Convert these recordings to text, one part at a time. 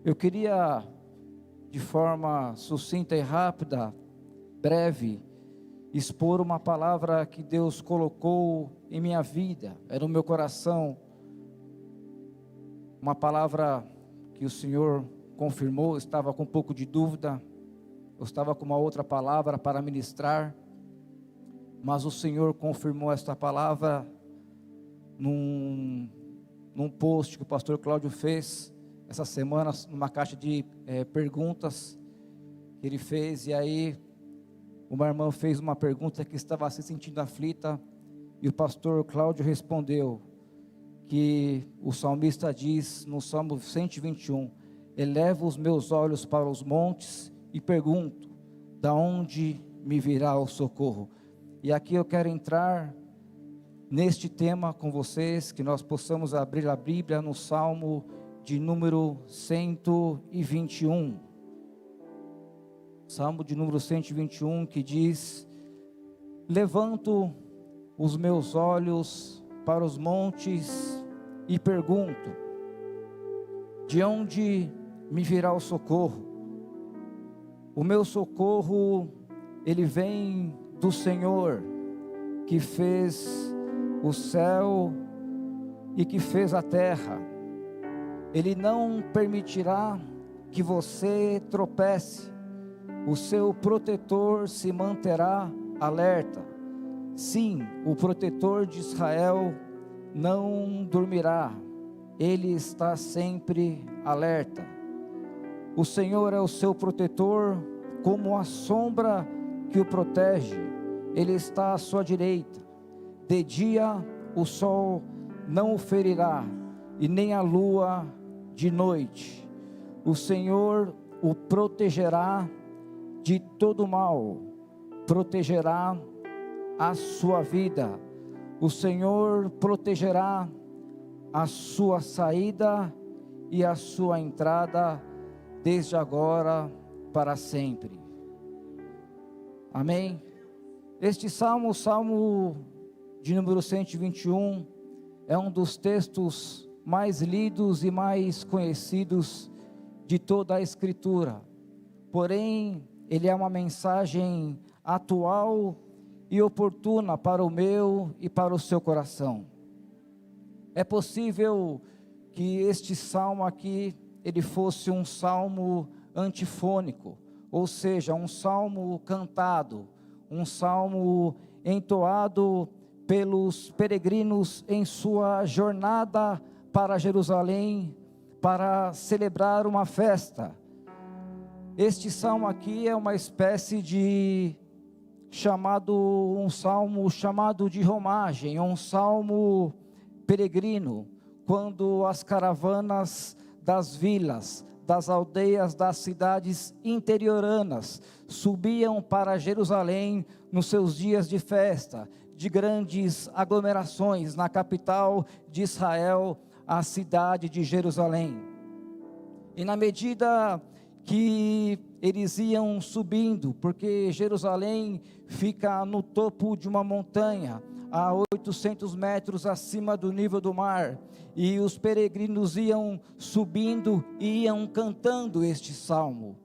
Eu queria, de forma sucinta e rápida, breve, expor uma palavra que Deus colocou em minha vida, no meu coração, uma palavra que o Senhor confirmou. Eu estava com um pouco de dúvida, eu estava com uma outra palavra para ministrar, mas o Senhor confirmou esta palavra num post que o pastor Cláudio fez essa semana, numa caixa de perguntas que ele fez. E aí uma irmã fez uma pergunta que estava se sentindo aflita, e o pastor Cláudio respondeu que o salmista diz no Salmo 121: elevo os meus olhos para os montes e pergunto, da onde me virá o socorro? E aqui eu quero entrar neste tema com vocês, que nós possamos abrir a Bíblia no Salmo de número 121, Salmo de número 121, que diz: levanto os meus olhos para os montes e pergunto, de onde me virá o socorro? O meu socorro, ele vem do Senhor, que fez o céu e que fez a terra. Ele não permitirá que você tropece, o seu protetor se manterá alerta. Sim, o protetor de Israel não dormirá, ele está sempre alerta. O Senhor é o seu protetor, como a sombra que o protege, ele está à sua direita. De dia o sol não o ferirá, e nem a lua de noite. O Senhor o protegerá de todo mal, protegerá a sua vida. O Senhor protegerá a sua saída e a sua entrada, desde agora para sempre. Amém? Este salmo, o salmo de número 121, é um dos textos mais lidos e mais conhecidos de toda a Escritura. Porém, ele é uma mensagem atual e oportuna para o meu e para o seu coração. É possível que este salmo aqui, ele fosse um salmo antifônico, ou seja, um salmo cantado, um salmo entoado pelos peregrinos em sua jornada para Jerusalém, para celebrar uma festa. Este salmo aqui é uma espécie de um salmo chamado de romagem, um salmo peregrino, quando as caravanas das vilas, das aldeias, das cidades interioranas subiam para Jerusalém nos seus dias de festa, de grandes aglomerações na capital de Israel, a cidade de Jerusalém. E na medida que eles iam subindo, porque Jerusalém fica no topo de uma montanha, a 800 metros acima do nível do mar, e os peregrinos iam subindo e iam cantando este salmo.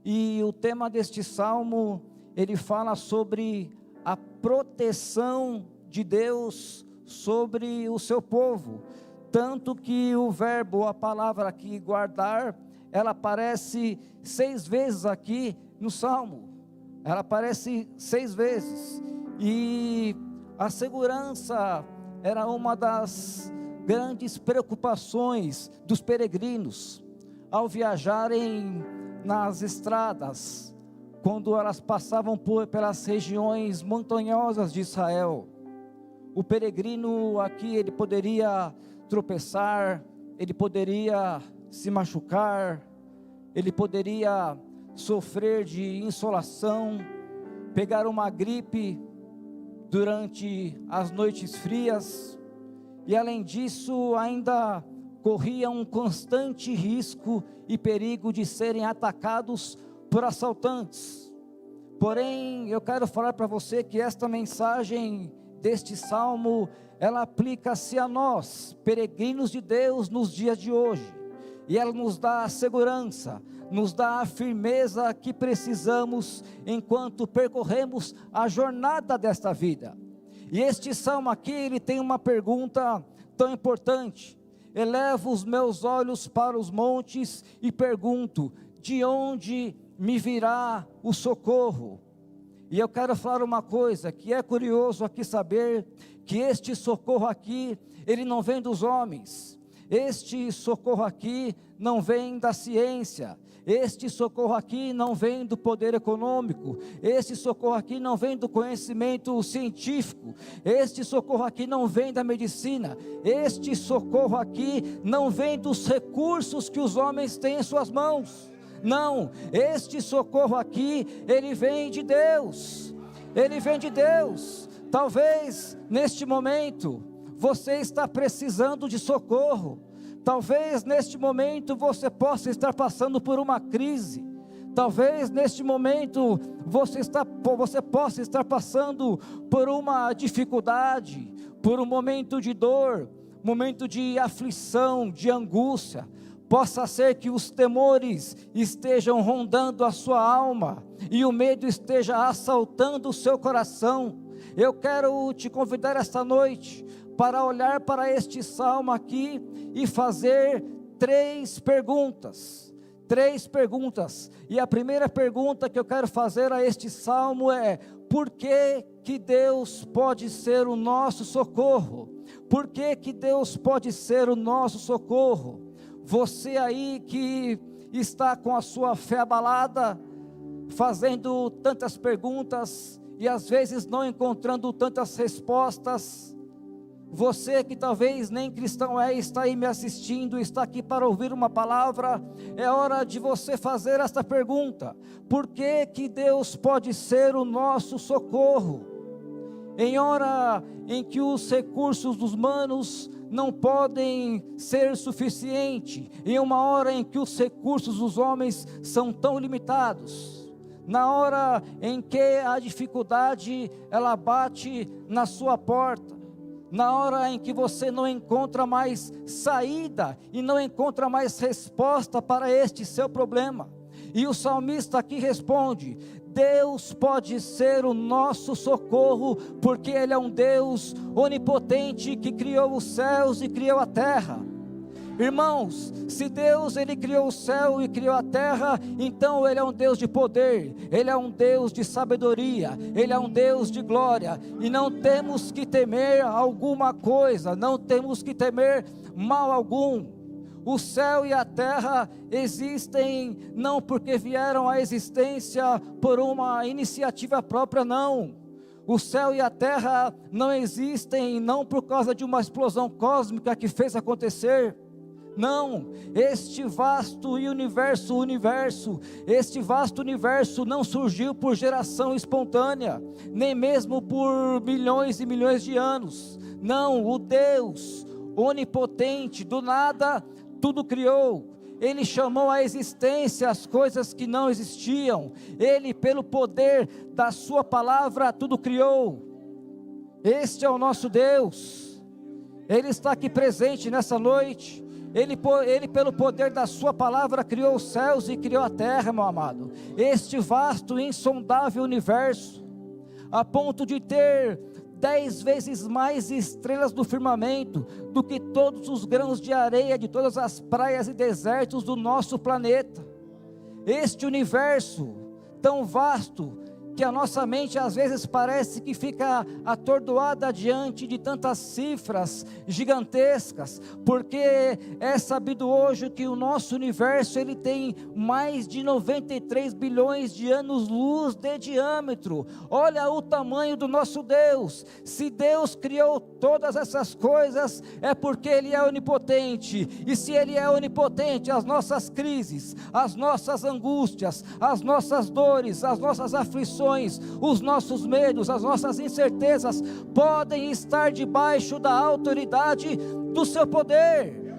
E o tema deste salmo, ele fala sobre a proteção de Deus sobre o seu povo, tanto que o verbo, a palavra aqui, guardar, ela aparece 6 vezes aqui no salmo. Ela aparece 6 vezes, e a segurança era uma das grandes preocupações dos peregrinos ao viajarem nas estradas, quando elas passavam pelas regiões montanhosas de Israel. O peregrino aqui, ele poderia tropeçar, ele poderia se machucar, ele poderia sofrer de insolação, pegar uma gripe durante as noites frias, e além disso ainda corria um constante risco e perigo de serem atacados por assaltantes. Porém, eu quero falar para você que esta mensagem deste salmo, ela aplica-se a nós, peregrinos de Deus, nos dias de hoje. e ela nos dá a segurança, nos dá a firmeza que precisamos enquanto percorremos a jornada desta vida. E este salmo aqui, ele tem uma pergunta tão importante: elevo os meus olhos para os montes e pergunto, de onde me virá o socorro? E eu quero falar uma coisa, que é curioso aqui saber, que este socorro aqui, ele não vem dos homens, este socorro aqui não vem da ciência, este socorro aqui não vem do poder econômico, este socorro aqui não vem do conhecimento científico, este socorro aqui não vem da medicina, este socorro aqui não vem dos recursos que os homens têm em suas mãos. Não, este socorro aqui, ele vem de Deus, ele vem de Deus. Talvez neste momento, você está precisando de socorro, talvez neste momento você possa estar passando por uma crise, talvez neste momento você possa estar passando por uma dificuldade, por um momento de dor, momento de aflição, de angústia. Possa ser que os temores estejam rondando a sua alma, e o medo esteja assaltando o seu coração. Eu quero te convidar esta noite, para olhar para este salmo aqui, e fazer três perguntas, e a primeira pergunta que eu quero fazer a este salmo é: por que que Deus pode ser o nosso socorro? Por que que Deus pode ser o nosso socorro? Você aí que está com a sua fé abalada, fazendo tantas perguntas e às vezes não encontrando tantas respostas, você que talvez nem cristão é, está aí me assistindo, está aqui para ouvir uma palavra, é hora de você fazer esta pergunta: por que que Deus pode ser o nosso socorro? Em hora em que os recursos dos humanos não podem ser suficientes, em uma hora em que os recursos dos homens são tão limitados, na hora em que a dificuldade ela bate na sua porta, na hora em que você não encontra mais saída e não encontra mais resposta para este seu problema, e o salmista aqui responde: Deus pode ser o nosso socorro, porque Ele é um Deus onipotente que criou os céus e criou a terra. Irmãos, se Deus Ele criou o céu e criou a terra, então Ele é um Deus de poder, Ele é um Deus de sabedoria, Ele é um Deus de glória, e não temos que temer alguma coisa, não temos que temer mal algum. O céu e a terra existem não porque vieram à existência por uma iniciativa própria, não. O céu e a terra não existem não por causa de uma explosão cósmica que fez acontecer. Não, este vasto universo não surgiu por geração espontânea, nem mesmo por milhões e milhões de anos. Não, o Deus onipotente, do nada tudo criou. Ele chamou à existência as coisas que não existiam. Ele, pelo poder da sua palavra, tudo criou. Este é o nosso Deus. Ele está aqui presente nessa noite. Ele pelo poder da sua palavra criou os céus e criou a terra, meu amado. Este vasto e insondável universo, a ponto de ter 10 vezes mais estrelas do firmamento do que todos os grãos de areia de todas as praias e desertos do nosso planeta. Este universo tão vasto, que a nossa mente às vezes parece que fica atordoada diante de tantas cifras gigantescas, porque é sabido hoje que o nosso universo ele tem mais de 93 bilhões de anos-luz de diâmetro. Olha o tamanho do nosso Deus. Se Deus criou todas essas coisas, é porque Ele é onipotente, e se Ele é onipotente, as nossas crises, as nossas angústias, as nossas dores, as nossas aflições, os nossos medos, as nossas incertezas podem estar debaixo da autoridade do seu poder.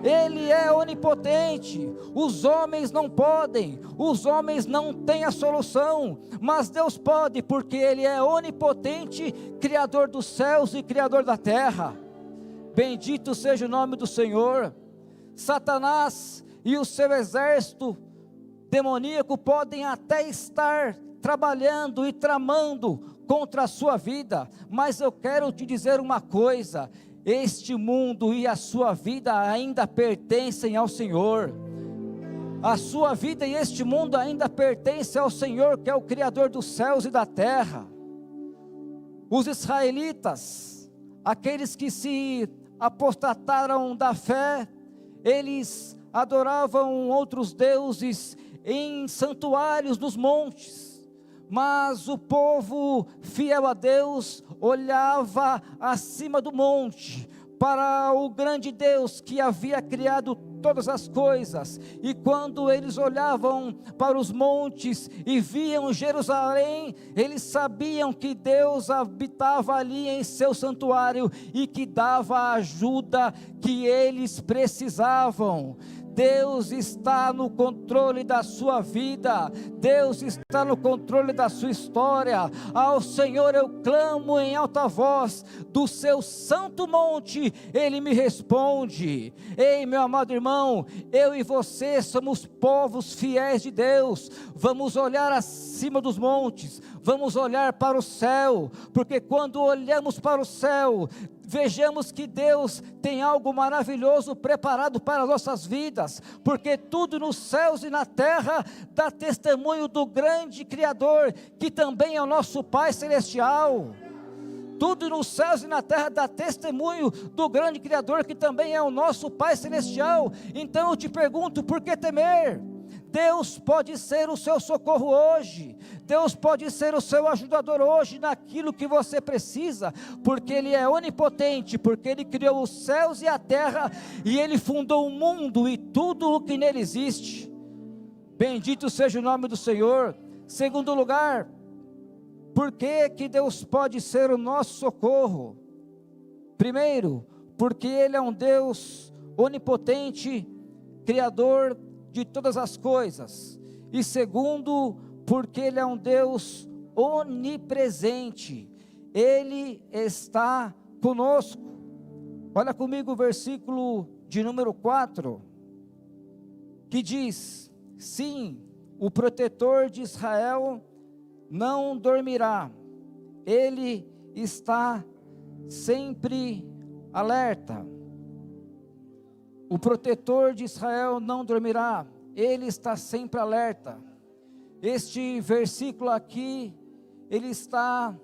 Ele é onipotente, os homens não podem, os homens não têm a solução, mas Deus pode, porque Ele é onipotente, Criador dos céus e Criador da terra. Bendito seja o nome do Senhor. Satanás, e o seu exército demoníaco podem até estar trabalhando e tramando contra a sua vida, mas eu quero te dizer uma coisa: este mundo e a sua vida ainda pertencem ao Senhor. A sua vida e este mundo ainda pertencem ao Senhor, que é o Criador dos céus e da terra. Os israelitas, aqueles que se apostataram da fé, eles adoravam outros deuses em santuários nos montes, mas o povo fiel a Deus olhava acima do monte para o grande Deus que havia criado todas as coisas, e quando eles olhavam para os montes e viam Jerusalém, eles sabiam que Deus habitava ali em seu santuário e que dava a ajuda que eles precisavam. Deus está no controle da sua vida, Deus está no controle da sua história. Ao Senhor eu clamo em alta voz, do seu santo monte Ele me responde. Ei, meu amado irmão, eu e você somos povos fiéis de Deus. Vamos olhar acima dos montes, vamos olhar para o céu, porque quando olhamos para o céu, vejamos que Deus tem algo maravilhoso preparado para as nossas vidas, porque tudo nos céus e na terra dá testemunho do grande Criador, que também é o nosso Pai Celestial. Tudo nos céus e na terra dá testemunho do grande Criador, que também é o nosso Pai Celestial. Então eu te pergunto, por que temer? Deus pode ser o seu socorro hoje, Deus pode ser o seu ajudador hoje naquilo que você precisa, porque Ele é onipotente, porque Ele criou os céus e a terra, e Ele fundou o mundo e tudo o que nele existe. Bendito seja o nome do Senhor. Segundo lugar, por que Deus pode ser o nosso socorro? Primeiro, porque Ele é um Deus onipotente, Criador de todas as coisas. E segundo, porque Ele é um Deus onipresente, Ele está conosco. Olha comigo o versículo de número 4, que diz: sim, o protetor de Israel não dormirá, Ele está sempre alerta. O protetor de Israel não dormirá, Ele está sempre alerta. Este versículo aqui, ele está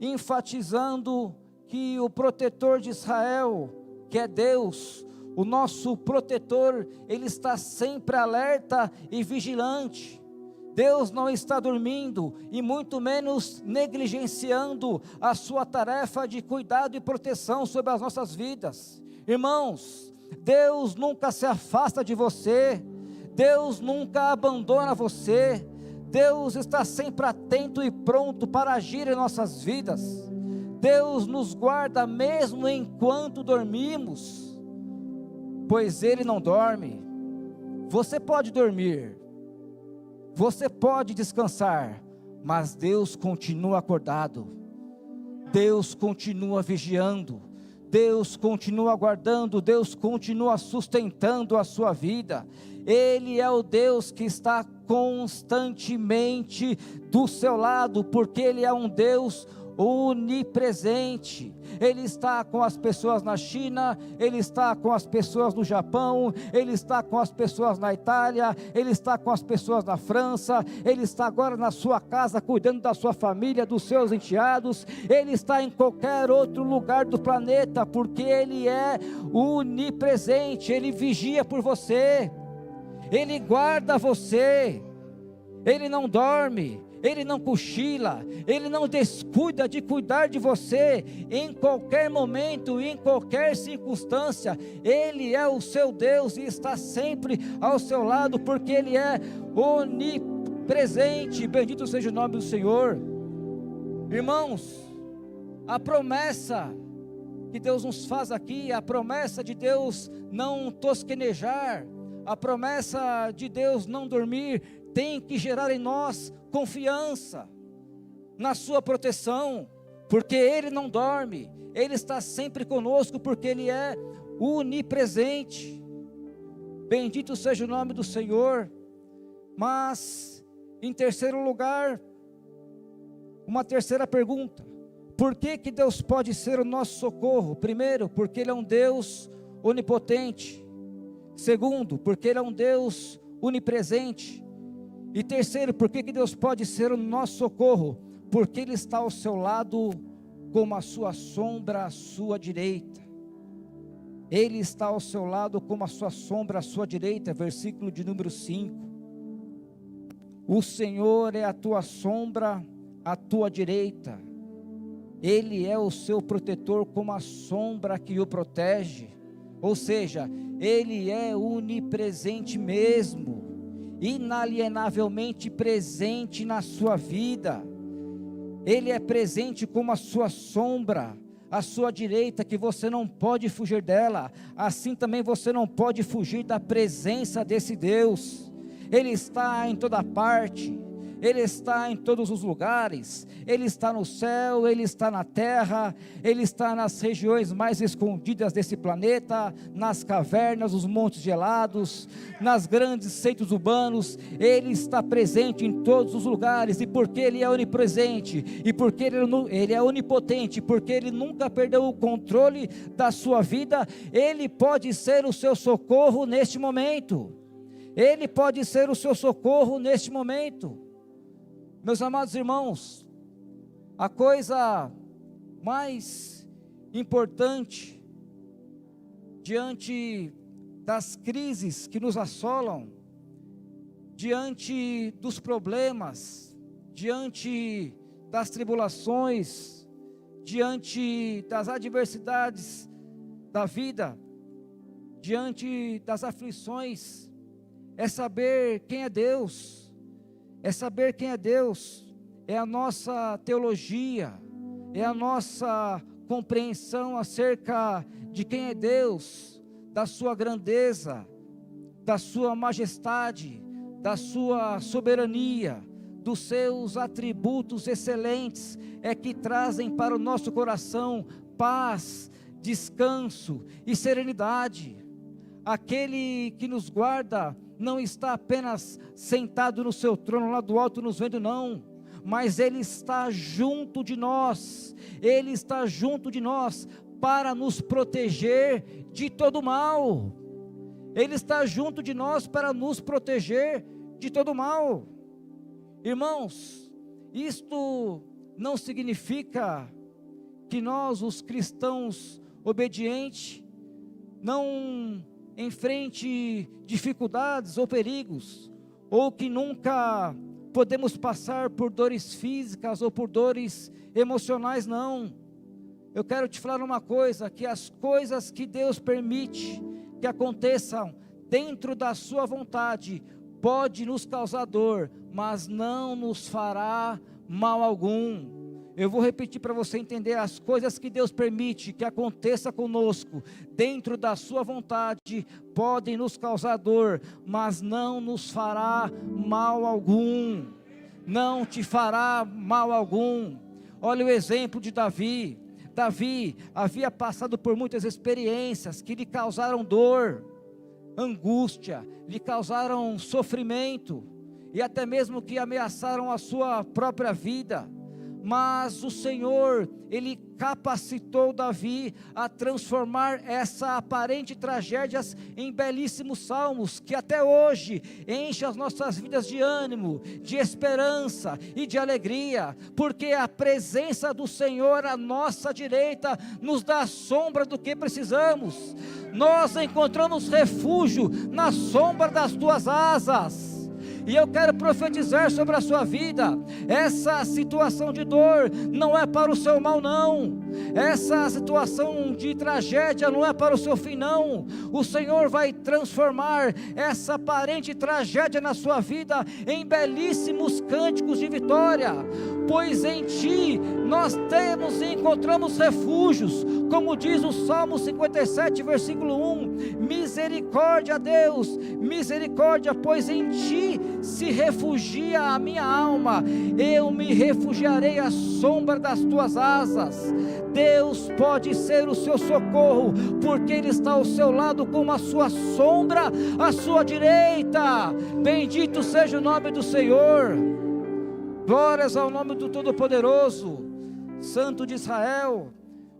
enfatizando que o protetor de Israel, que é Deus, o nosso protetor, Ele está sempre alerta e vigilante. Deus não está dormindo e muito menos negligenciando a sua tarefa de cuidado e proteção sobre as nossas vidas. Irmãos, Deus nunca se afasta de você, Deus nunca abandona você, Deus está sempre atento e pronto para agir em nossas vidas. Deus nos guarda mesmo enquanto dormimos, pois Ele não dorme. Você pode dormir, você pode descansar, mas Deus continua acordado, Deus continua vigiando, Deus continua guardando, Deus continua sustentando a sua vida. Ele é o Deus que está constantemente do seu lado, porque Ele é um Deus onipresente. Ele está com as pessoas na China, Ele está com as pessoas no Japão, Ele está com as pessoas na Itália, Ele está com as pessoas na França, Ele está agora na sua casa cuidando da sua família, dos seus enteados, Ele está em qualquer outro lugar do planeta, porque Ele é onipresente. Ele vigia por você, Ele guarda você, Ele não dorme, Ele não cochila, Ele não descuida de cuidar de você em qualquer momento, em qualquer circunstância. Ele é o seu Deus e está sempre ao seu lado, porque Ele é onipresente. Bendito seja o nome do Senhor. Irmãos, a promessa que Deus nos faz aqui, a promessa de Deus não tosquenejar, a promessa de Deus não dormir, tem que gerar em nós confiança na sua proteção, porque Ele não dorme, Ele está sempre conosco, porque Ele é onipresente. Bendito seja o nome do Senhor. Mas, em terceiro lugar, uma terceira pergunta: por que que Deus pode ser o nosso socorro? Primeiro, porque Ele é um Deus onipotente. Segundo, porque Ele é um Deus onipresente. E terceiro, por que que Deus pode ser o nosso socorro? Porque Ele está ao seu lado, como a sua sombra à sua direita. Ele está ao seu lado como a sua sombra à sua direita, versículo de número 5. O Senhor é a tua sombra à tua direita. Ele é o seu protetor como a sombra que o protege. Ou seja, Ele é onipresente mesmo, inalienavelmente presente na sua vida. Ele é presente como a sua sombra à sua direita, que você não pode fugir dela. Assim também você não pode fugir da presença desse Deus. Ele está em toda parte, Ele está em todos os lugares. Ele está no céu, Ele está na terra, Ele está nas regiões mais escondidas desse planeta, nas cavernas, nos montes gelados, nas grandes centros urbanos. Ele está presente em todos os lugares. E porque Ele é onipresente, e porque Ele é onipotente, porque Ele nunca perdeu o controle da sua vida, Ele pode ser o seu socorro neste momento. Ele pode ser o seu socorro neste momento. Meus amados irmãos, a coisa mais importante diante das crises que nos assolam, diante dos problemas, diante das tribulações, diante das adversidades da vida, diante das aflições, é saber quem é Deus. É saber quem é Deus, é a nossa teologia, é a nossa compreensão acerca de quem é Deus, da sua grandeza, da sua majestade, da sua soberania, dos seus atributos excelentes, é que trazem para o nosso coração paz, descanso e serenidade. Aquele que nos guarda não está apenas sentado no seu trono lá do alto nos vendo, não, mas Ele está junto de nós. Ele está junto de nós para nos proteger de todo mal. Ele está junto de nós para nos proteger de todo mal. Irmãos, isto não significa que nós, os cristãos obedientes, não enfrente dificuldades ou perigos, ou que nunca podemos passar por dores físicas ou por dores emocionais, não. Eu quero te falar uma coisa, que as coisas que Deus permite que aconteçam dentro da sua vontade, pode nos causar dor, mas não nos fará mal algum. Eu vou repetir para você entender: as coisas que Deus permite que aconteça conosco, dentro da sua vontade, podem nos causar dor, mas não nos fará mal algum. Não te fará mal algum. Olha o exemplo de Davi. Davi havia passado por muitas experiências que lhe causaram dor, angústia, lhe causaram sofrimento, e até mesmo que ameaçaram a sua própria vida. Mas o Senhor, Ele capacitou Davi a transformar essa aparente tragédias em belíssimos salmos, que até hoje enchem as nossas vidas de ânimo, de esperança e de alegria, porque a presença do Senhor à nossa direita nos dá a sombra do que precisamos. Nós encontramos refúgio na sombra das tuas asas. E eu quero profetizar sobre a sua vida: essa situação de dor não é para o seu mal, não. Essa situação de tragédia não é para o seu fim, não. O Senhor vai transformar essa aparente tragédia na sua vida em belíssimos cânticos de vitória, pois em Ti nós temos e encontramos refúgios, como diz o Salmo 57, versículo 1, misericórdia, Deus, misericórdia, pois em Ti se refugia a minha alma, eu me refugiarei à sombra das tuas asas. Deus pode ser o seu socorro, porque Ele está ao seu lado como a sua sombra à sua direita. Bendito seja o nome do Senhor. Glórias ao nome do Todo-Poderoso, Santo de Israel.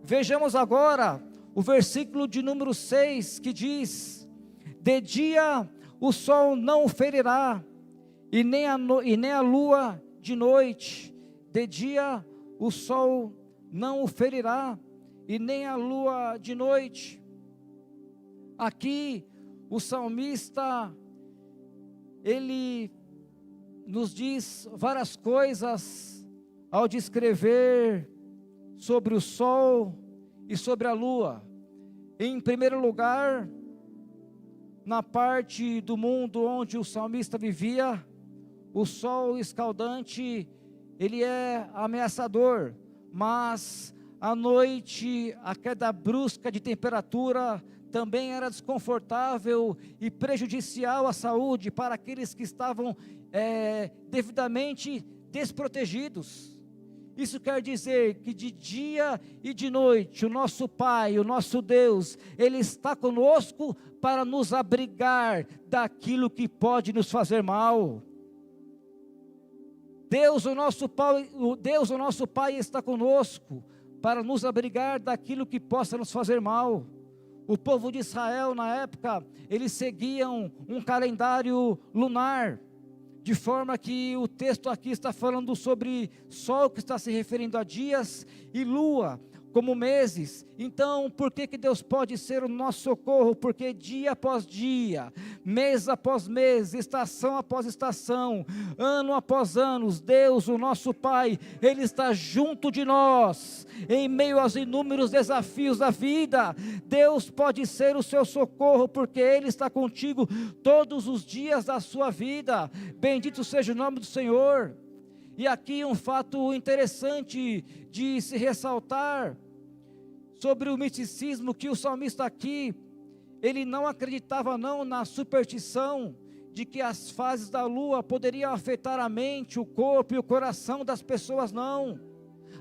Vejamos agora o versículo de número 6, que diz: de dia o sol não o ferirá, e nem a lua de noite. De dia o sol não o ferirá, e nem a lua de noite. Aqui o salmista, ele nos diz várias coisas ao descrever sobre o sol e sobre a lua. Em primeiro lugar, na parte do mundo onde o salmista vivia, o sol escaldante, ele é ameaçador, mas à noite a queda brusca de temperatura também era desconfortável e prejudicial à saúde para aqueles que estavam devidamente desprotegidos. Isso quer dizer que de dia e de noite, o nosso Pai, o nosso Deus, Ele está conosco para nos abrigar daquilo que pode nos fazer mal. Deus, o nosso Pai está conosco para nos abrigar daquilo que possa nos fazer mal. O povo de Israel, na época, eles seguiam um calendário lunar, de forma que o texto aqui está falando sobre sol, que está se referindo a dias, e lua, como meses. Então, por que Deus pode ser o nosso socorro? Porque dia após dia, mês após mês, estação após estação, ano após ano, Deus, o nosso Pai, Ele está junto de nós, em meio aos inúmeros desafios da vida. Deus pode ser o seu socorro, porque Ele está contigo todos os dias da sua vida. Bendito seja o nome do Senhor. E aqui um fato interessante de se ressaltar sobre o misticismo, que o salmista aqui, ele não acreditava não na superstição de que as fases da lua poderiam afetar a mente, o corpo e o coração das pessoas, não.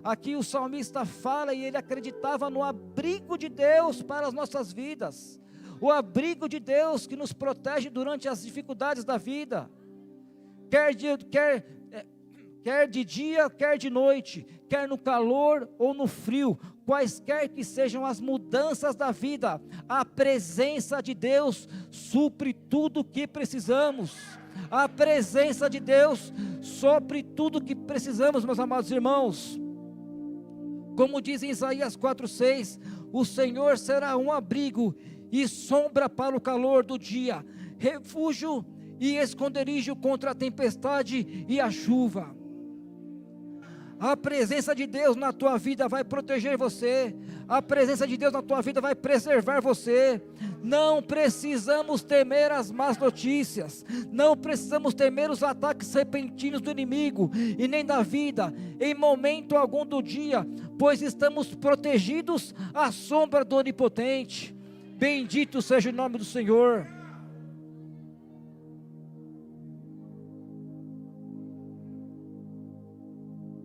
Aqui o salmista fala e ele acreditava no abrigo de Deus para as nossas vidas, o abrigo de Deus que nos protege durante as dificuldades da vida, quer de dia, quer de noite, quer no calor ou no frio, quaisquer que sejam as mudanças da vida, a presença de Deus supre tudo o que precisamos. A presença de Deus supre tudo o que precisamos, meus amados irmãos. Como diz em Isaías 4:6, o Senhor será um abrigo e sombra para o calor do dia, refúgio e esconderijo contra a tempestade e a chuva. A presença de Deus na tua vida vai proteger você, a presença de Deus na tua vida vai preservar você. Não precisamos temer as más notícias, não precisamos temer os ataques repentinos do inimigo, e nem da vida, em momento algum do dia, pois estamos protegidos à sombra do Onipotente. Bendito seja o nome do Senhor.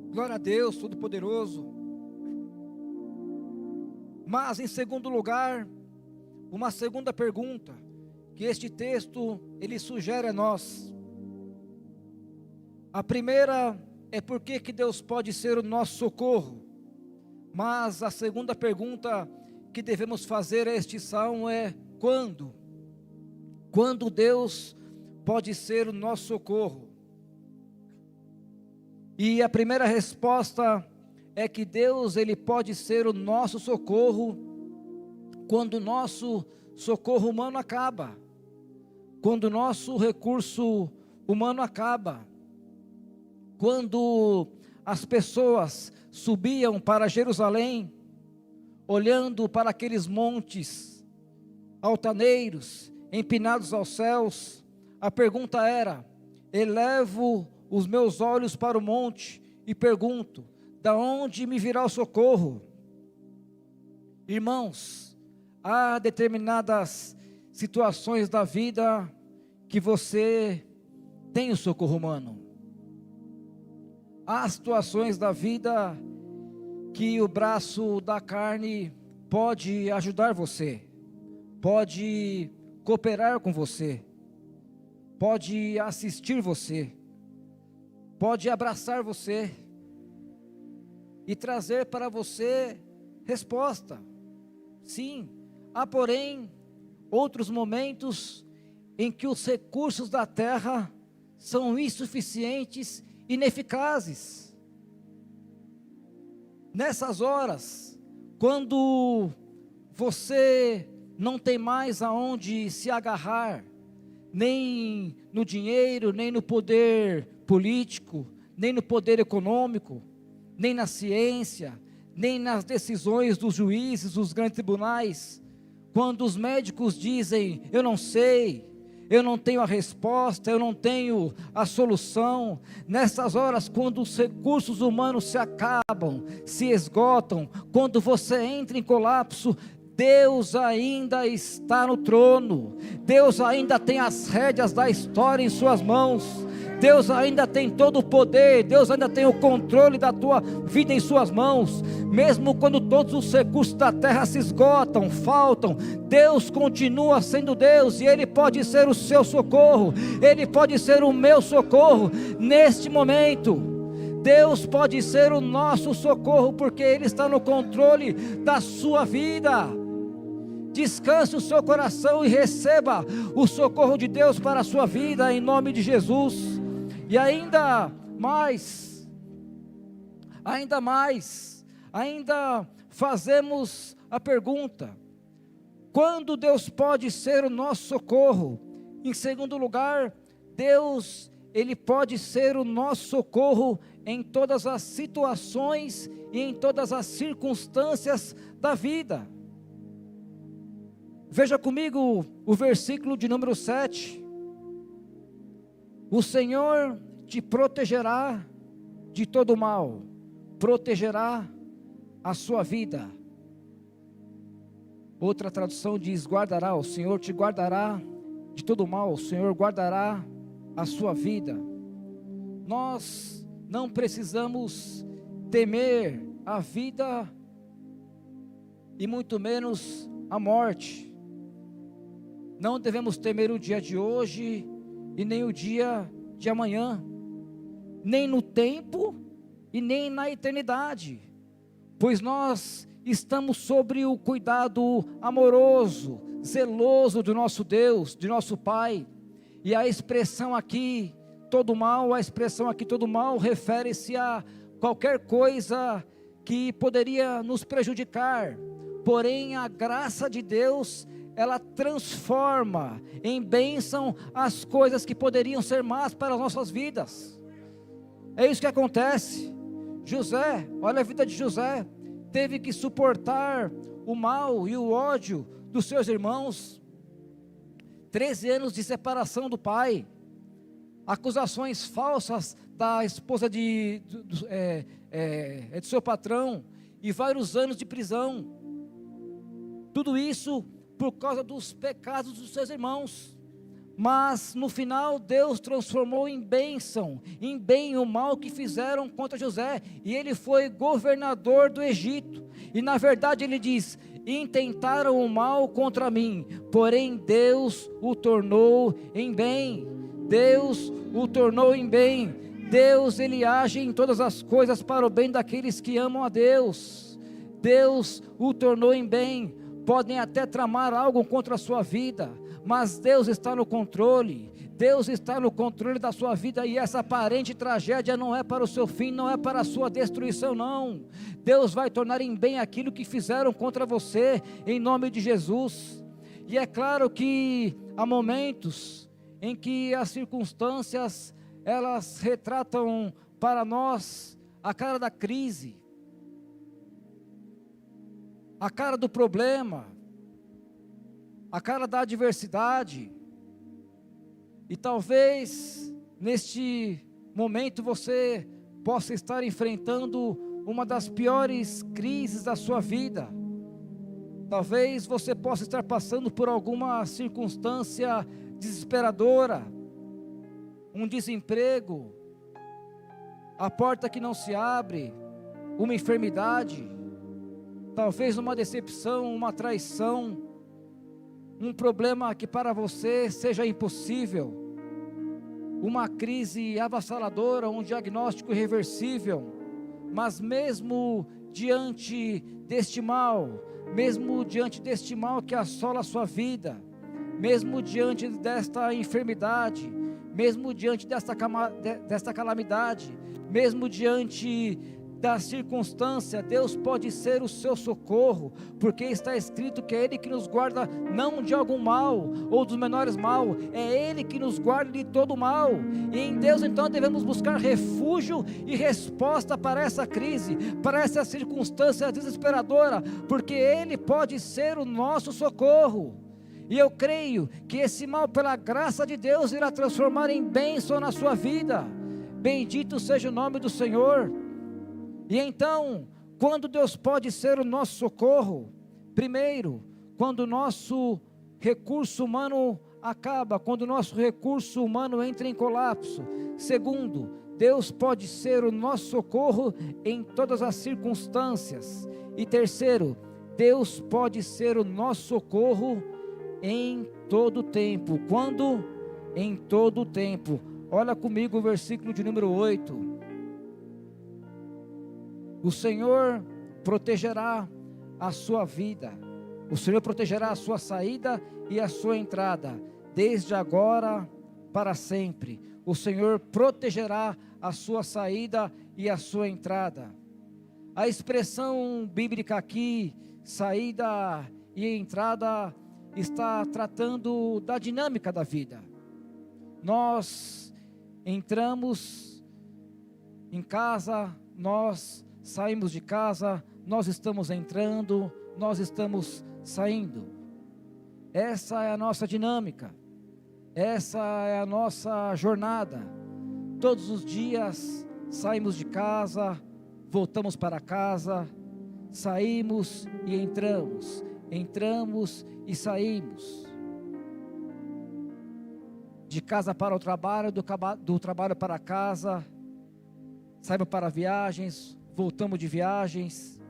Glória a Deus Todo-Poderoso. Mas em segundo lugar, uma segunda pergunta que este texto ele sugere a nós. A primeira é por que Deus pode ser o nosso socorro. Mas a segunda pergunta que devemos fazer a este salmo é quando? Quando Deus pode ser o nosso socorro? E a primeira resposta é que Deus, Ele pode ser o nosso socorro quando o nosso socorro humano acaba, quando o nosso recurso humano acaba, quando as pessoas subiam para Jerusalém, olhando para aqueles montes altaneiros, empinados aos céus, a pergunta era: elevo os meus olhos para o monte e pergunto, da onde me virá o socorro? Irmãos, há determinadas situações da vida que você tem o socorro humano. Há situações da vida que o braço da carne pode ajudar você, pode cooperar com você, pode assistir você, pode abraçar você e trazer para você resposta. Sim, há porém outros momentos em que os recursos da terra são insuficientes, ineficazes. Nessas horas, quando você não tem mais aonde se agarrar, nem no dinheiro, nem no poder político, nem no poder econômico, nem na ciência, nem nas decisões dos juízes, dos grandes tribunais, quando os médicos dizem, eu não sei, eu não tenho a resposta, eu não tenho a solução. Nessas horas, quando os recursos humanos se acabam, se esgotam, quando você entra em colapso, Deus ainda está no trono, Deus ainda tem as rédeas da história em suas mãos, Deus ainda tem todo o poder, Deus ainda tem o controle da tua vida em suas mãos. Mesmo quando todos os recursos da terra se esgotam, faltam, Deus continua sendo Deus, e Ele pode ser o seu socorro, Ele pode ser o meu socorro neste momento. Deus pode ser o nosso socorro, porque Ele está no controle da sua vida. Descanse o seu coração e receba o socorro de Deus para a sua vida, em nome de Jesus. E ainda fazemos a pergunta: quando Deus pode ser o nosso socorro? Em segundo lugar, Deus, Ele pode ser o nosso socorro em todas as situações e em todas as circunstâncias da vida. Veja comigo o versículo de número 7. O Senhor te protegerá de todo mal, protegerá a sua vida. Outra tradução diz guardará, o Senhor te guardará de todo mal, o Senhor guardará a sua vida. Nós não precisamos temer a vida e muito menos a morte. Não devemos temer o dia de hoje e nem o dia de amanhã, nem no tempo e nem na eternidade, pois nós estamos sobre o cuidado amoroso, zeloso do nosso Deus, de nosso Pai. E a expressão aqui, todo mal, refere-se a qualquer coisa que poderia nos prejudicar, porém a graça de Deus, ela transforma em bênção as coisas que poderiam ser más para as nossas vidas. É isso que acontece. José, olha a vida de José, teve que suportar o mal e o ódio dos seus irmãos, 13 anos de separação do pai, acusações falsas da esposa de seu patrão, e vários anos de prisão, tudo isso por causa dos pecados dos seus irmãos. Mas no final Deus transformou em bênção, em bem o mal que fizeram contra José, e ele foi governador do Egito. E na verdade ele diz: intentaram o mal contra mim, porém Deus o tornou em bem. Deus o tornou em bem. Deus, ele age em todas as coisas para o bem daqueles que amam a Deus. Deus o tornou em bem. Podem até tramar algo contra a sua vida, mas Deus está no controle. Deus está no controle da sua vida, e essa aparente tragédia não é para o seu fim, não é para a sua destruição, não. Deus vai tornar em bem aquilo que fizeram contra você, em nome de Jesus. E é claro que há momentos em que as circunstâncias, elas retratam para nós a cara da crise, a cara do problema, a cara da adversidade. E talvez neste momento você possa estar enfrentando uma das piores crises da sua vida. Talvez você possa estar passando por alguma circunstância desesperadora, um desemprego, a porta que não se abre, uma enfermidade, talvez uma decepção, uma traição, um problema que para você seja impossível, uma crise avassaladora, um diagnóstico irreversível, mas mesmo diante deste mal, que assola a sua vida, mesmo diante desta enfermidade, mesmo diante desta calamidade, mesmo diante da circunstância, Deus pode ser o seu socorro, porque está escrito que é Ele que nos guarda, não de algum mal, ou dos menores mal, é Ele que nos guarda de todo mal, e em Deus então devemos buscar refúgio e resposta para essa crise, para essa circunstância desesperadora, porque Ele pode ser o nosso socorro, e eu creio que esse mal, pela graça de Deus, irá transformar em bênção na sua vida. Bendito seja o nome do Senhor. E então, quando Deus pode ser o nosso socorro? Primeiro, quando o nosso recurso humano acaba, quando o nosso recurso humano entra em colapso. Segundo, Deus pode ser o nosso socorro em todas as circunstâncias. E terceiro, Deus pode ser o nosso socorro em todo o tempo. Quando? Em todo o tempo. Olha comigo o versículo de número 8. O Senhor protegerá a sua vida, o Senhor protegerá a sua saída e a sua entrada, desde agora para sempre. O Senhor protegerá a sua saída e a sua entrada. A expressão bíblica aqui, saída e entrada, está tratando da dinâmica da vida. Nós entramos em casa, nós saímos de casa, nós estamos entrando, nós estamos saindo. Essa é a nossa dinâmica, essa é a nossa jornada. Todos os dias saímos de casa, voltamos para casa, saímos e entramos, entramos e saímos. De casa para o trabalho, do trabalho para casa, saímos para viagens, voltamos de viagens,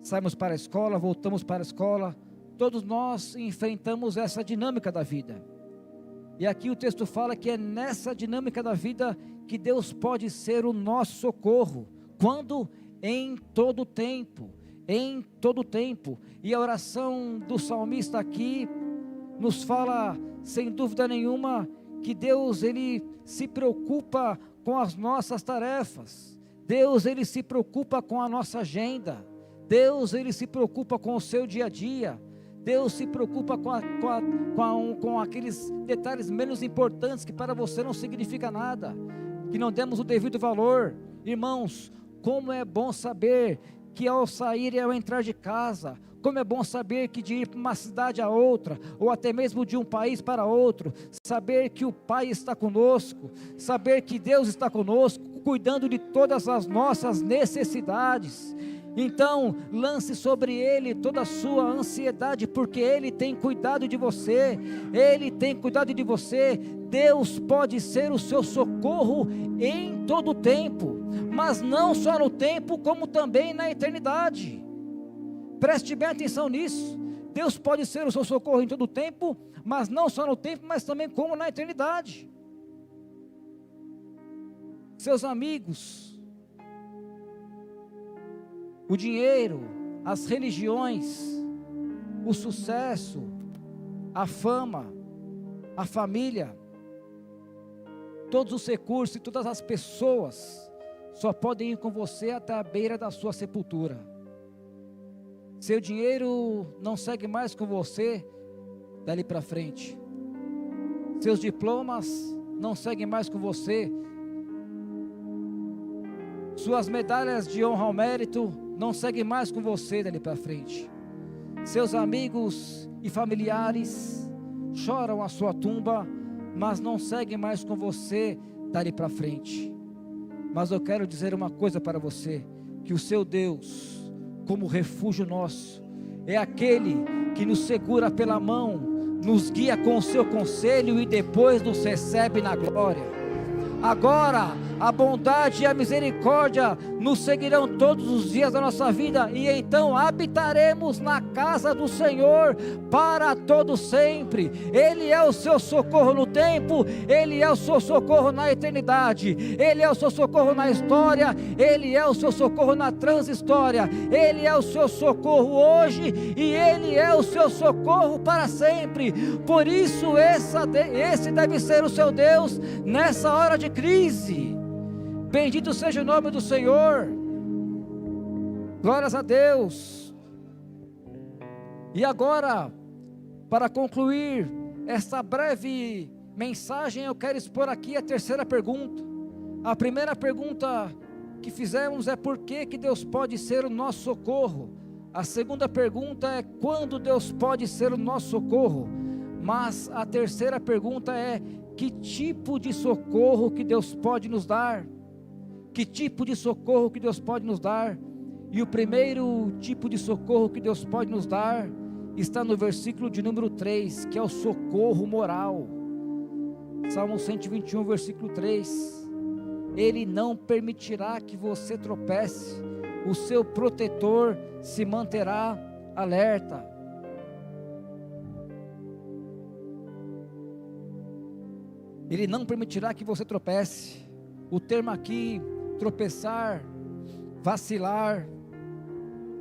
saímos para a escola, voltamos para a escola. Todos nós enfrentamos essa dinâmica da vida, e aqui o texto fala que é nessa dinâmica da vida que Deus pode ser o nosso socorro. Quando? Em todo tempo, em todo tempo. E a oração do salmista aqui nos fala, sem dúvida nenhuma, que Deus, Ele se preocupa com as nossas tarefas. Deus, Ele se preocupa com a nossa agenda. Deus, Ele se preocupa com o seu dia a dia. Deus se preocupa com aqueles detalhes menos importantes que para você não significa nada, que não demos o devido valor. Irmãos, como é bom saber que ao sair e ao entrar de casa, como é bom saber que de ir para uma cidade a outra, ou até mesmo de um país para outro, saber que o Pai está conosco, saber que Deus está conosco, cuidando de todas as nossas necessidades. Então, lance sobre Ele toda a sua ansiedade, porque Ele tem cuidado de você, Ele tem cuidado de você. Deus pode ser o seu socorro em todo o tempo, mas não só no tempo, como também na eternidade. Preste bem atenção nisso. Deus pode ser o seu socorro em todo o tempo, mas não só no tempo, mas também como na eternidade. Seus amigos, o dinheiro, as religiões, o sucesso, a fama, a família, todos os recursos e todas as pessoas só podem ir com você até a beira da sua sepultura. Seu dinheiro não segue mais com você dali para frente. Seus diplomas não seguem mais com você. Suas medalhas de honra ao mérito não seguem mais com você dali para frente. Seus amigos e familiares choram a sua tumba, mas não seguem mais com você dali para frente. Mas eu quero dizer uma coisa para você, que o seu Deus, como refúgio nosso, é aquele que nos segura pela mão, nos guia com o seu conselho e depois nos recebe na glória. Agora, a bondade e a misericórdia nos seguirão todos os dias da nossa vida, e então habitaremos na casa do Senhor para todo sempre. Ele é o seu socorro no tempo, Ele é o seu socorro na eternidade, Ele é o seu socorro na história, Ele é o seu socorro na transhistória, Ele é o seu socorro hoje, e Ele é o seu socorro para sempre. Por isso esse deve ser o seu Deus nessa hora de crise. Bendito seja o nome do Senhor, glórias a Deus. E agora, para concluir esta breve mensagem, eu quero expor aqui a terceira pergunta. A primeira pergunta que fizemos é: por que Deus pode ser o nosso socorro? A segunda pergunta é: quando Deus pode ser o nosso socorro? Mas a terceira pergunta é: que tipo de socorro que Deus pode nos dar? Que tipo de socorro que Deus pode nos dar? E o primeiro tipo de socorro que Deus pode nos dar está no versículo de número 3, que é o socorro moral. Salmo 121, versículo 3. Ele não permitirá que você tropece, o seu protetor se manterá alerta. Ele não permitirá que você tropece. O termo aqui, tropeçar, vacilar,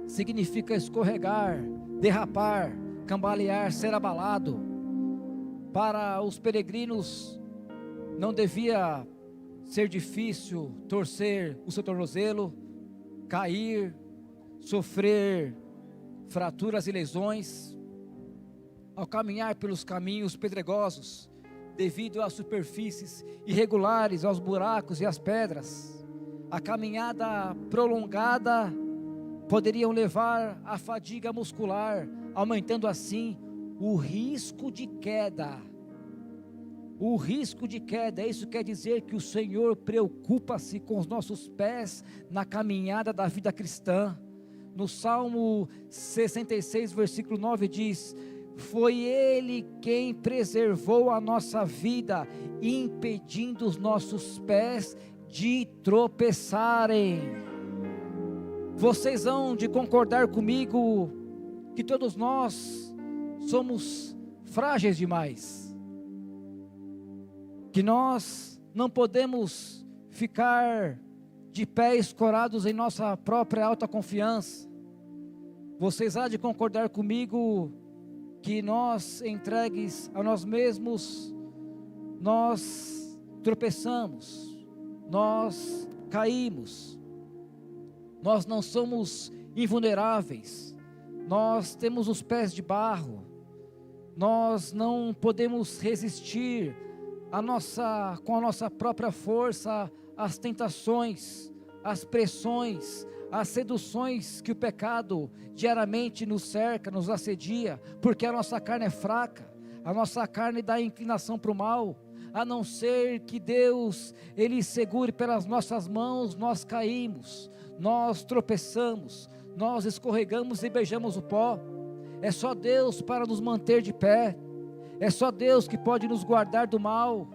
significa escorregar, derrapar, cambalear, ser abalado. Para os peregrinos, não devia ser difícil torcer o seu tornozelo, cair, sofrer fraturas e lesões, ao caminhar pelos caminhos pedregosos, devido às superfícies irregulares, aos buracos e às pedras. A caminhada prolongada poderiam levar à fadiga muscular, aumentando assim o risco de queda. O risco de queda, isso quer dizer que o Senhor preocupa-se com os nossos pés na caminhada da vida cristã. No Salmo 66, versículo 9 diz: foi Ele quem preservou a nossa vida, impedindo os nossos pés de tropeçarem. Vocês hão de concordar comigo que todos nós somos frágeis demais, que nós não podemos ficar de pés escorados em nossa própria alta confiança. Vocês hão de concordar comigo que nós, entregues a nós mesmos, nós tropeçamos, nós caímos, nós não somos invulneráveis, nós temos os pés de barro, nós não podemos resistir com a nossa própria força às tentações, às pressões, as seduções que o pecado diariamente nos cerca, nos assedia, porque a nossa carne é fraca, a nossa carne dá inclinação para o mal. A não ser que Deus, Ele segure pelas nossas mãos, nós caímos, nós tropeçamos, nós escorregamos e beijamos o pó. É só Deus para nos manter de pé, é só Deus que pode nos guardar do mal,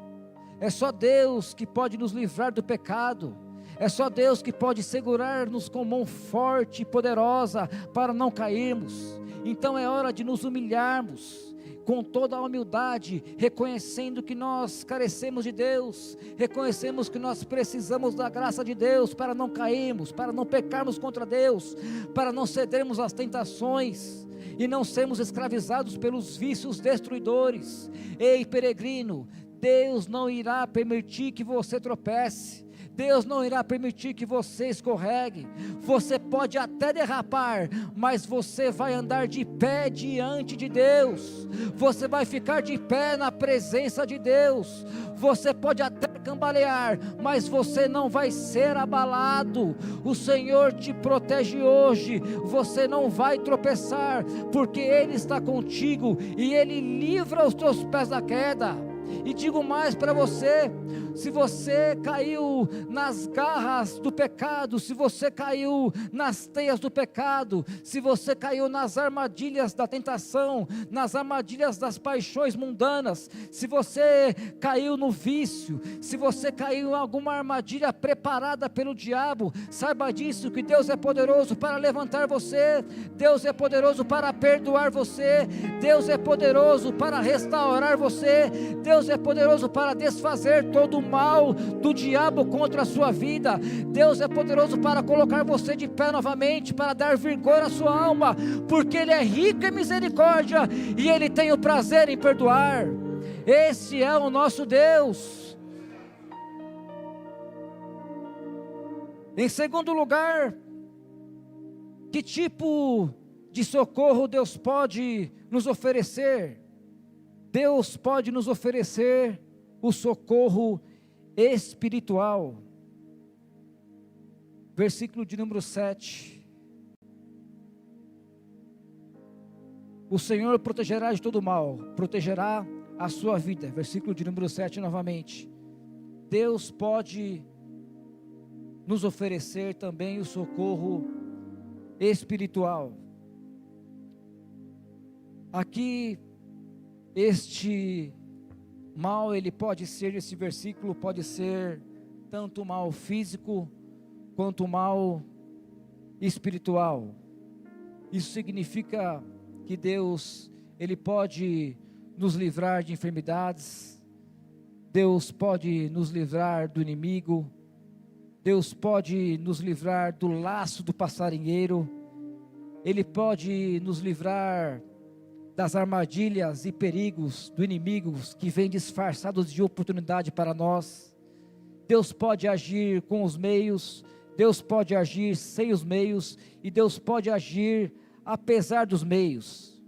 é só Deus que pode nos livrar do pecado, é só Deus que pode segurar-nos com mão forte e poderosa para não cairmos. Então é hora de nos humilharmos com toda a humildade, reconhecendo que nós carecemos de Deus, reconhecemos que nós precisamos da graça de Deus para não cairmos, para não pecarmos contra Deus, para não cedermos às tentações e não sermos escravizados pelos vícios destruidores. Ei, peregrino, Deus não irá permitir que você tropece, Deus não irá permitir que você escorregue. Você pode até derrapar, mas você vai andar de pé diante de Deus, você vai ficar de pé na presença de Deus. Você pode até cambalear, mas você não vai ser abalado. O Senhor te protege hoje, você não vai tropeçar, porque Ele está contigo e Ele livra os teus pés da queda. E digo mais para você: se você caiu nas garras do pecado, se você caiu nas teias do pecado, se você caiu nas armadilhas da tentação, nas armadilhas das paixões mundanas, se você caiu no vício, se você caiu em alguma armadilha preparada pelo diabo, saiba disso, que Deus é poderoso para levantar você, Deus é poderoso para perdoar você, Deus é poderoso para restaurar você, Deus é poderoso para desfazer todo o mal do diabo contra a sua vida, Deus é poderoso para colocar você de pé novamente, para dar vigor à sua alma, porque Ele é rico em misericórdia, e Ele tem o prazer em perdoar. Esse é o nosso Deus. Em segundo lugar, que tipo de socorro Deus pode nos oferecer? Deus pode nos oferecer o socorro espiritual. Versículo de número 7. O Senhor protegerá de todo mal, protegerá a sua vida. Versículo de número 7 novamente. Deus pode nos oferecer também o socorro espiritual. Aqui, este mal, ele pode ser, esse versículo pode ser tanto mal físico, quanto mal espiritual. Isso significa que Deus, Ele pode nos livrar de enfermidades, Deus pode nos livrar do inimigo, Deus pode nos livrar do laço do passarinheiro, Ele pode nos livrar das armadilhas e perigos do inimigo que vem disfarçados de oportunidade para nós. Deus pode agir com os meios, Deus pode agir sem os meios, e Deus pode agir apesar dos meios.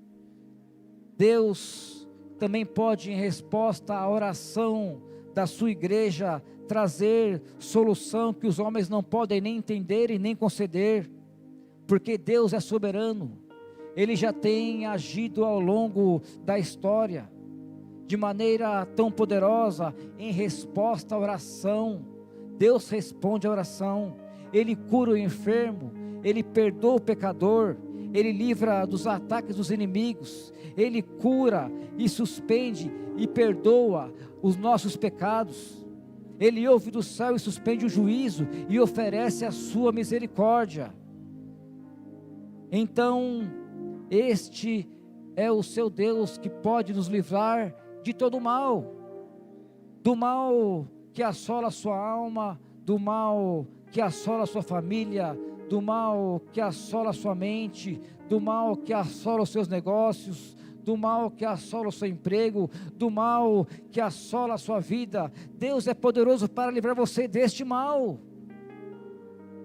Deus também pode, em resposta à oração da sua igreja, trazer solução que os homens não podem nem entender e nem conceder, porque Deus é soberano. Ele já tem agido ao longo da história, de maneira tão poderosa, em resposta à oração. Deus responde à oração, Ele cura o enfermo, Ele perdoa o pecador, Ele livra dos ataques dos inimigos, Ele cura e suspende e perdoa os nossos pecados, Ele ouve do céu e suspende o juízo, e oferece a sua misericórdia. Então, este é o seu Deus que pode nos livrar de todo mal, do mal que assola a sua alma, do mal que assola a sua família, do mal que assola a sua mente, do mal que assola os seus negócios, do mal que assola o seu emprego, do mal que assola a sua vida. Deus é poderoso para livrar você deste mal.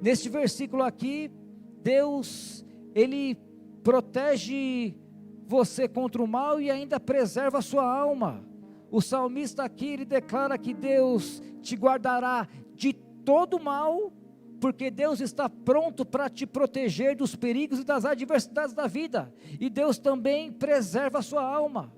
Neste versículo aqui, Deus, Ele protege você contra o mal e ainda preserva a sua alma. O salmista aqui, ele declara que Deus te guardará de todo mal, porque Deus está pronto para te proteger dos perigos e das adversidades da vida, e Deus também preserva a sua alma.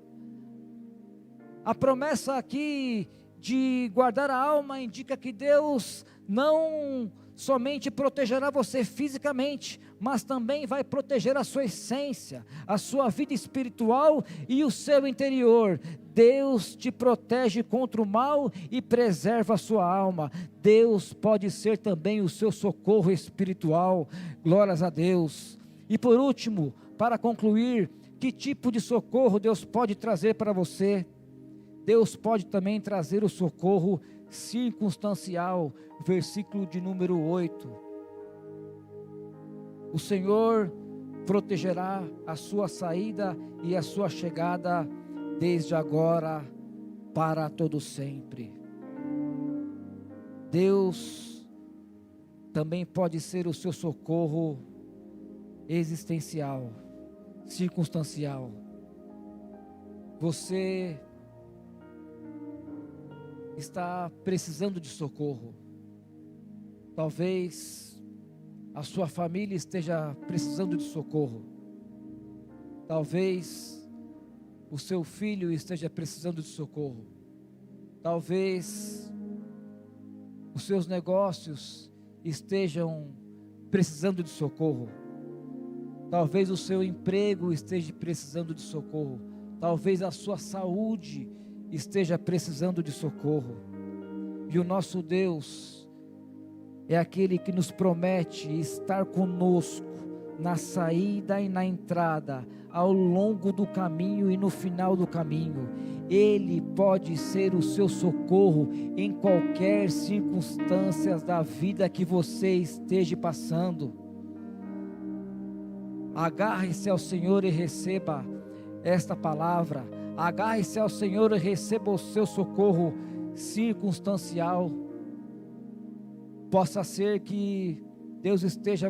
A promessa aqui de guardar a alma indica que Deus não somente protegerá você fisicamente, mas também vai proteger a sua essência, a sua vida espiritual e o seu interior. Deus te protege contra o mal e preserva a sua alma. Deus pode ser também o seu socorro espiritual. Glórias a Deus. E por último, para concluir, que tipo de socorro Deus pode trazer para você? Deus pode também trazer o socorro circunstancial. Versículo de número 8. O Senhor protegerá a sua saída e a sua chegada, desde agora para todo sempre. Deus também pode ser o seu socorro existencial, circunstancial. Você está precisando de socorro. Talvez a sua família esteja precisando de socorro. Talvez o seu filho esteja precisando de socorro. Talvez os seus negócios estejam precisando de socorro. Talvez o seu emprego esteja precisando de socorro. Talvez a sua saúde esteja precisando de socorro. E o nosso Deus é aquele que nos promete estar conosco na saída e na entrada, ao longo do caminho e no final do caminho. Ele pode ser o seu socorro em qualquer circunstância da vida que você esteja passando. Agarre-se ao Senhor e receba esta palavra. Agarre-se ao Senhor e receba o seu socorro circunstancial. Possa ser que Deus esteja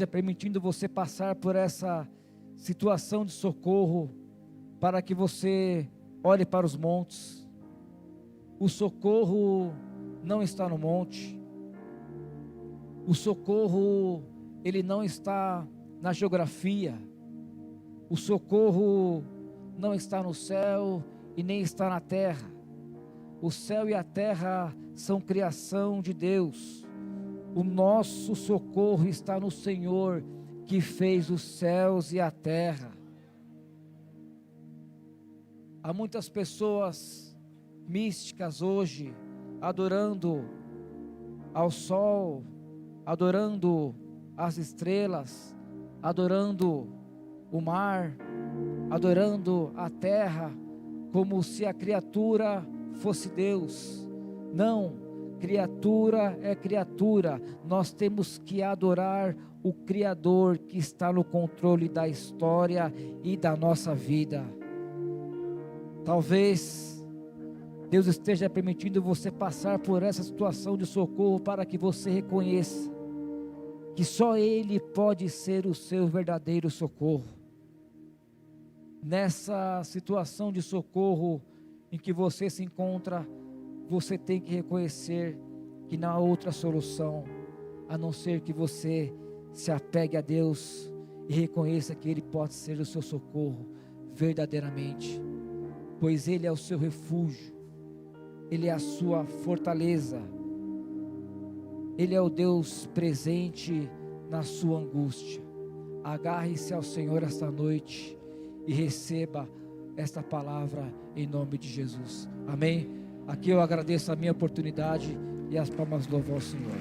permitindo você passar por essa situação de socorro, para que você olhe para os montes. O socorro não está no monte. O socorro, ele não está na geografia. O socorro não está no céu e nem está na terra. O céu e a terra são criação de Deus. O nosso socorro está no Senhor, que fez os céus e a terra. Há muitas pessoas místicas hoje, adorando ao sol, adorando as estrelas, adorando o mar, adorando a terra, como se a criatura fosse Deus. Não, criatura é criatura. Nós temos que adorar o Criador, que está no controle da história e da nossa vida. Talvez Deus esteja permitindo você passar por essa situação de socorro, para que você reconheça que só Ele pode ser o seu verdadeiro socorro. Nessa situação de socorro em que você se encontra, você tem que reconhecer que não há outra solução, a não ser que você se apegue a Deus e reconheça que Ele pode ser o seu socorro verdadeiramente, pois Ele é o seu refúgio, Ele é a sua fortaleza, Ele é o Deus presente na sua angústia. Agarre-se ao Senhor esta noite e receba esta palavra em nome de Jesus. Amém? Aqui eu agradeço a minha oportunidade e as palmas louvam ao Senhor.